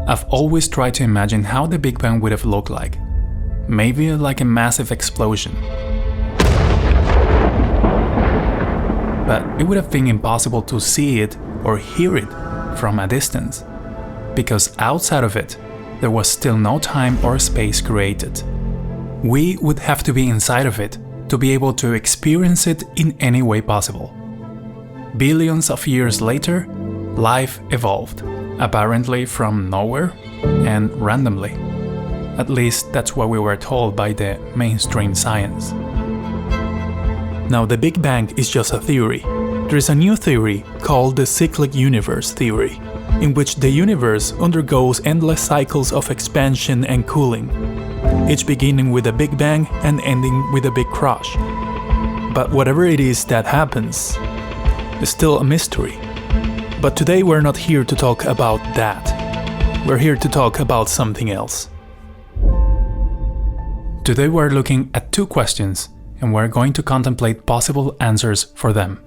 I've always tried to imagine how the Big Bang would have looked like. Maybe like a massive explosion. But it would have been impossible to see it or hear it from a distance, because outside of it, there was still no time or space created. We would have to be inside of it to be able to experience it in any way possible. Billions of years later, life evolved, apparently from nowhere and randomly. At least that's what we were told by the mainstream science. Now, the Big Bang is just a theory. There is a new theory called the cyclic universe theory, in which the universe undergoes endless cycles of expansion and cooling, each beginning with a Big Bang and ending with a big crash. But whatever it is that happens, is still a mystery. But today we're not here to talk about that. We're here to talk about something else. Today we're looking at two questions, and we're going to contemplate possible answers for them.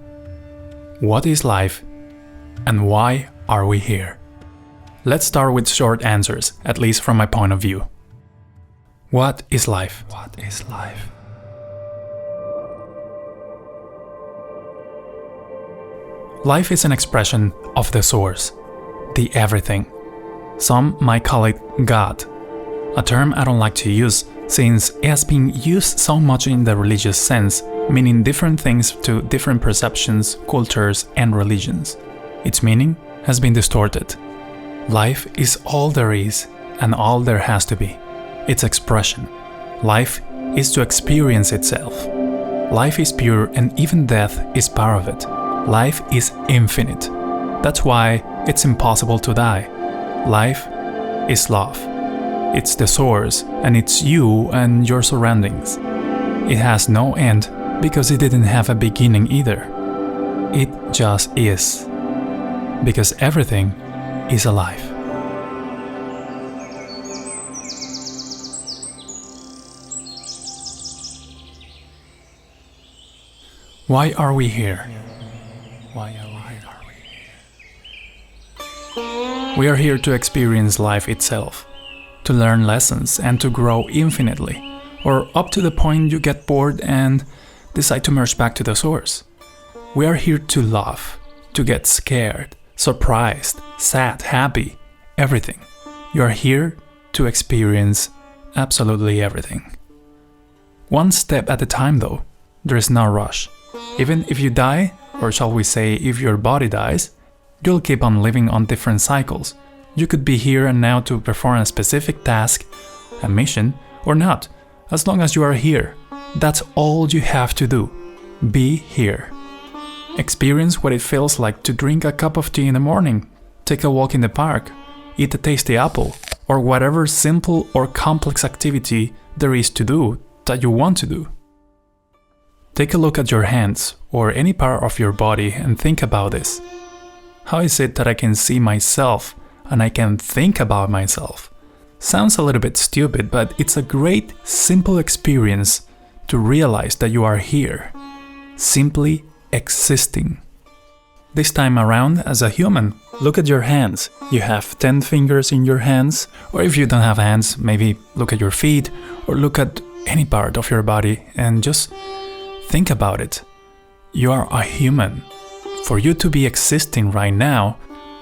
What is life, and why are we here? Let's start with short answers, at least from my point of view. What is life? What is life? Life is an expression of the source, the everything. Some might call it God, a term I don't like to use since it has been used so much in the religious sense, meaning different things to different perceptions, cultures, and religions. Its meaning has been distorted. Life is all there is and all there has to be. Its expression. Life is to experience itself. Life is pure and even death is part of it. Life is infinite. That's why it's impossible to die. Life is love. It's the source, and it's you and your surroundings. It has no end because it didn't have a beginning either. It just is. Because everything is alive. Why are we here? Why are we here? We are here to experience life itself, to learn lessons and to grow infinitely, or up to the point you get bored and decide to merge back to the source. We are here to laugh, to get scared, surprised, sad, happy, everything. You are here to experience absolutely everything. One step at a time though, there is no rush. Even if you die, or shall we say if your body dies, you'll keep on living on different cycles. You could be here and now to perform a specific task, a mission, or not, as long as you are here. That's all you have to do. Be here. Experience what it feels like to drink a cup of tea in the morning, take a walk in the park, eat a tasty apple, or whatever simple or complex activity there is to do that you want to do. Take a look at your hands or any part of your body and think about this. How is it that I can see myself and I can think about myself? Sounds a little bit stupid, but it's a great, simple experience to realize that you are here, simply existing. This time around, as a human, look at your hands. You have 10 fingers in your hands, or if you don't have hands, maybe look at your feet, or look at any part of your body and just think about it. You are a human. For you to be existing right now,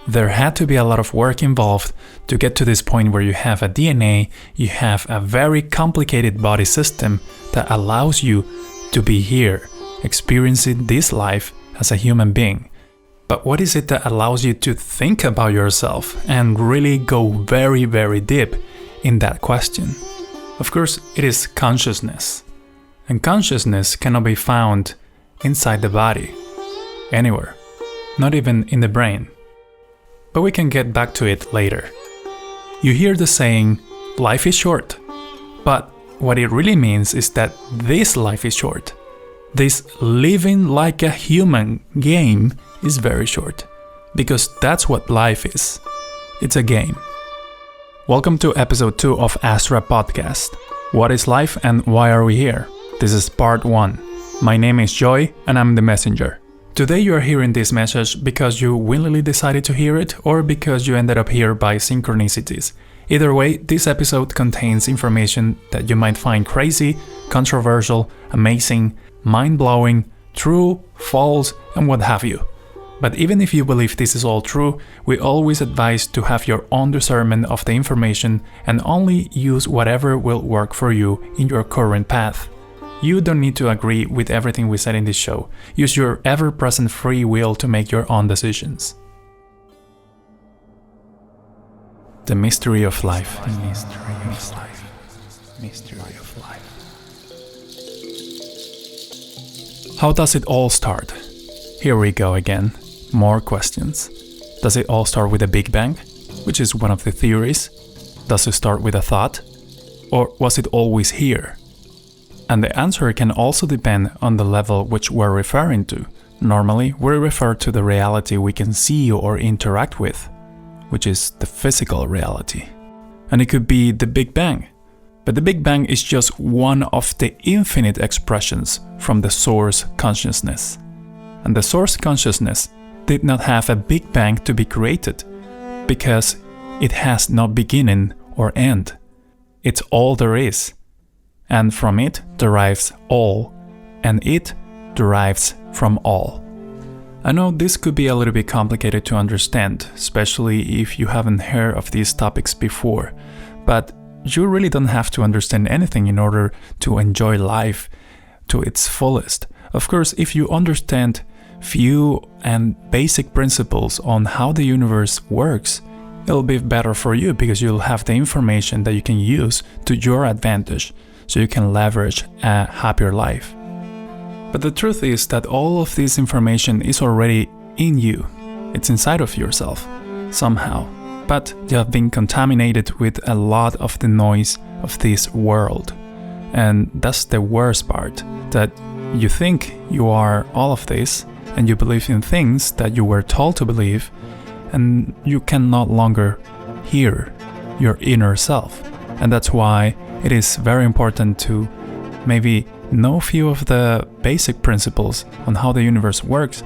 there had to be a lot of work involved to get to this point where you have a DNA, you have a very complicated body system that allows you to be here, experiencing this life as a human being. But what is it that allows you to think about yourself and really go very, very deep in that question? Of course, it is consciousness. And consciousness cannot be found inside the body, anywhere, not even in the brain. But we can get back to it later. You hear the saying, life is short. But what it really means is that this life is short. This living like a human game is very short. Because that's what life is. It's a game. Welcome to episode 2 of Astra Podcast. What is life and why are we here? This is part 1. My name is Joy and I'm the messenger. Today you are hearing this message because you willingly decided to hear it or because you ended up here by synchronicities. Either way, this episode contains information that you might find crazy, controversial, amazing, mind-blowing, true, false, and what have you. But even if you believe this is all true, we always advise to have your own discernment of the information and only use whatever will work for you in your current path. You don't need to agree with everything we said in this show. Use your ever-present free will to make your own decisions. The mystery of life. The mystery of life. Mystery of life. How does it all start? Here we go again. More questions. Does it all start with a Big Bang, which is one of the theories? Does it start with a thought? Or was it always here? And the answer can also depend on the level which we're referring to. Normally, we refer to the reality we can see or interact with, which is the physical reality. And it could be the Big Bang. But the Big Bang is just one of the infinite expressions from the source consciousness. And the source consciousness did not have a Big Bang to be created, because it has no beginning or end. It's all there is. And from it derives all, and it derives from all. I know this could be a little bit complicated to understand, especially if you haven't heard of these topics before, but you really don't have to understand anything in order to enjoy life to its fullest. Of course, if you understand few and basic principles on how the universe works, it'll be better for you because you'll have the information that you can use to your advantage, so you can leverage a happier life. But the truth is that all of this information is already in you. It's inside of yourself, somehow. But you have been contaminated with a lot of the noise of this world. And that's the worst part, that you think you are all of this, and you believe in things that you were told to believe, and you can no longer hear your inner self. And that's why it is very important to maybe know a few of the basic principles on how the universe works,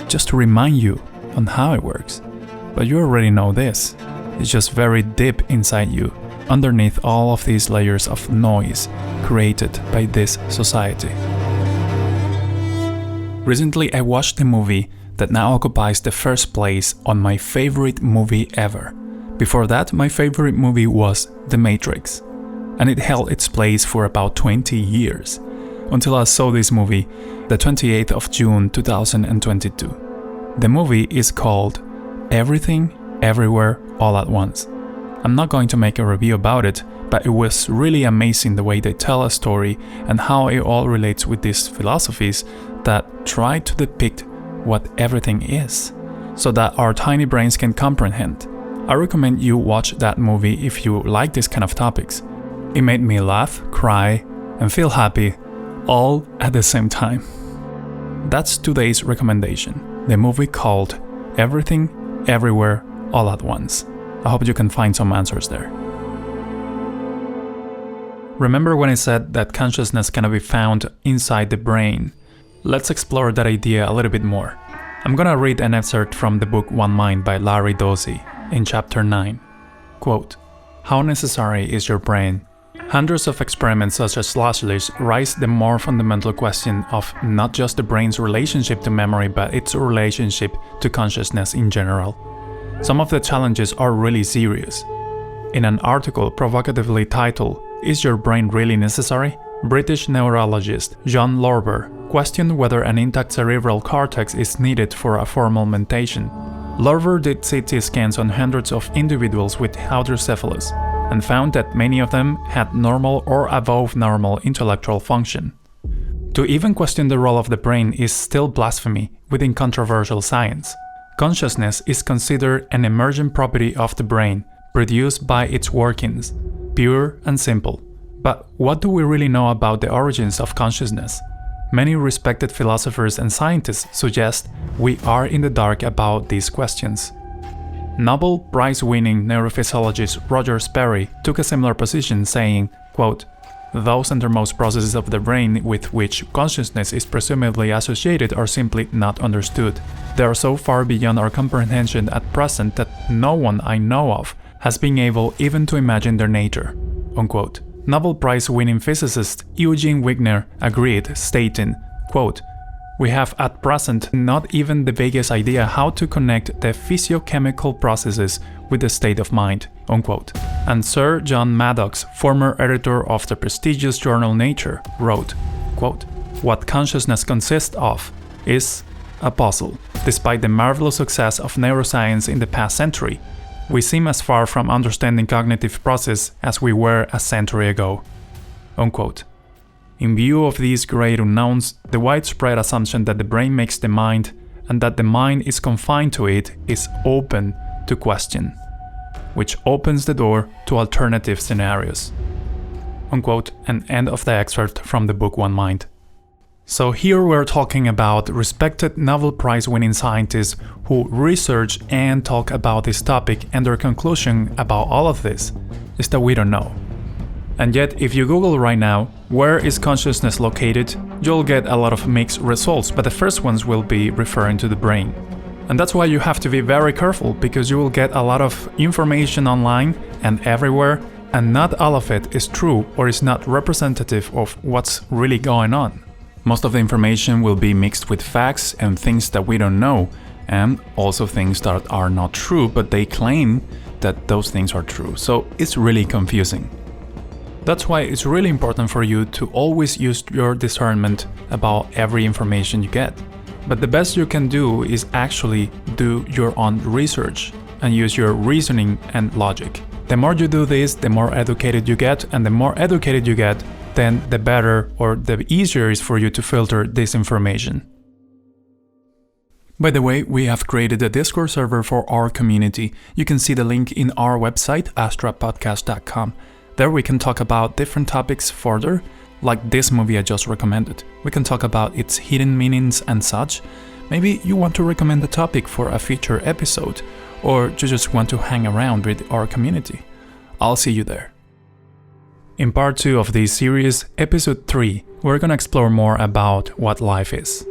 just to remind you on how it works. But you already know this. It's just very deep inside you, underneath all of these layers of noise created by this society. Recently I watched a movie that now occupies the first place on my favorite movie ever. Before that, my favorite movie was The Matrix, and it held its place for about 20 years, until I saw this movie the 28th of June 2022. The movie is called Everything, Everywhere, All at Once. I'm not going to make a review about it, but it was really amazing the way they tell a story and how it all relates with these philosophies that try to depict what everything is, so that our tiny brains can comprehend. I recommend you watch that movie if you like this kind of topics. It made me laugh, cry, and feel happy, all at the same time. That's today's recommendation, the movie called Everything, Everywhere, All at Once. I hope you can find some answers there. Remember when I said that consciousness cannot be found inside the brain? Let's explore that idea a little bit more. I'm gonna read an excerpt from the book One Mind by Larry Dozy in chapter 9. Quote, "How necessary is your brain? Hundreds of experiments such as Lashley's raise the more fundamental question of not just the brain's relationship to memory but its relationship to consciousness in general. Some of the challenges are really serious. In an article provocatively titled, 'Is your brain really necessary?' British neurologist John Lorber questioned whether an intact cerebral cortex is needed for a formal mentation. Lorber did CT scans on hundreds of individuals with hydrocephalus and found that many of them had normal or above normal intellectual function. To even question the role of the brain is still blasphemy within controversial science. Consciousness is considered an emergent property of the brain, produced by its workings, pure and simple. But what do we really know about the origins of consciousness? Many respected philosophers and scientists suggest we are in the dark about these questions. Nobel Prize-winning neurophysiologist Roger Sperry took a similar position, saying, quote, those centermost processes of the brain with which consciousness is presumably associated are simply not understood. They are so far beyond our comprehension at present that no one I know of has been able even to imagine their nature." Unquote. Nobel Prize-winning physicist Eugene Wigner agreed, stating, quote, "We have at present not even the vaguest idea how to connect the physiochemical processes with the state of mind," unquote. And Sir John Maddox, former editor of the prestigious journal Nature, wrote, quote, "What consciousness consists of is a puzzle. Despite the marvelous success of neuroscience in the past century, we seem as far from understanding cognitive process as we were a century ago," unquote. In view of these great unknowns, the widespread assumption that the brain makes the mind and that the mind is confined to it is open to question, which opens the door to alternative scenarios. Unquote, and end of the excerpt from the book One Mind. So here we're talking about respected Nobel Prize-winning scientists who research and talk about this topic, and their conclusion about all of this is that we don't know. And yet, if you Google right now, "where is consciousness located?" you'll get a lot of mixed results, but the first ones will be referring to the brain. And that's why you have to be very careful, because you will get a lot of information online and everywhere, and not all of it is true or is not representative of what's really going on. Most of the information will be mixed with facts and things that we don't know, and also things that are not true, but they claim that those things are true. So it's really confusing. That's why it's really important for you to always use your discernment about every information you get. But the best you can do is actually do your own research and use your reasoning and logic. The more you do this, the more educated you get, and the more educated you get, then the better or the easier it is for you to filter this information. By the way, we have created a Discord server for our community. You can see the link in our website, astrapodcast.com. There we can talk about different topics further, like this movie I just recommended. We can talk about its hidden meanings and such. Maybe you want to recommend a topic for a future episode, or you just want to hang around with our community. I'll see you there. In part 2 of this series, episode 3, we're gonna explore more about what life is.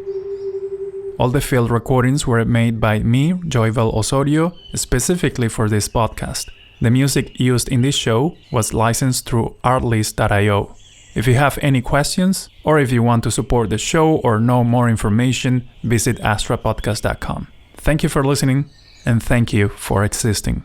All the field recordings were made by me, Joyvel Osorio, specifically for this podcast. The music used in this show was licensed through artlist.io. If you have any questions, or if you want to support the show or know more information, visit astrapodcast.com. Thank you for listening, and thank you for existing.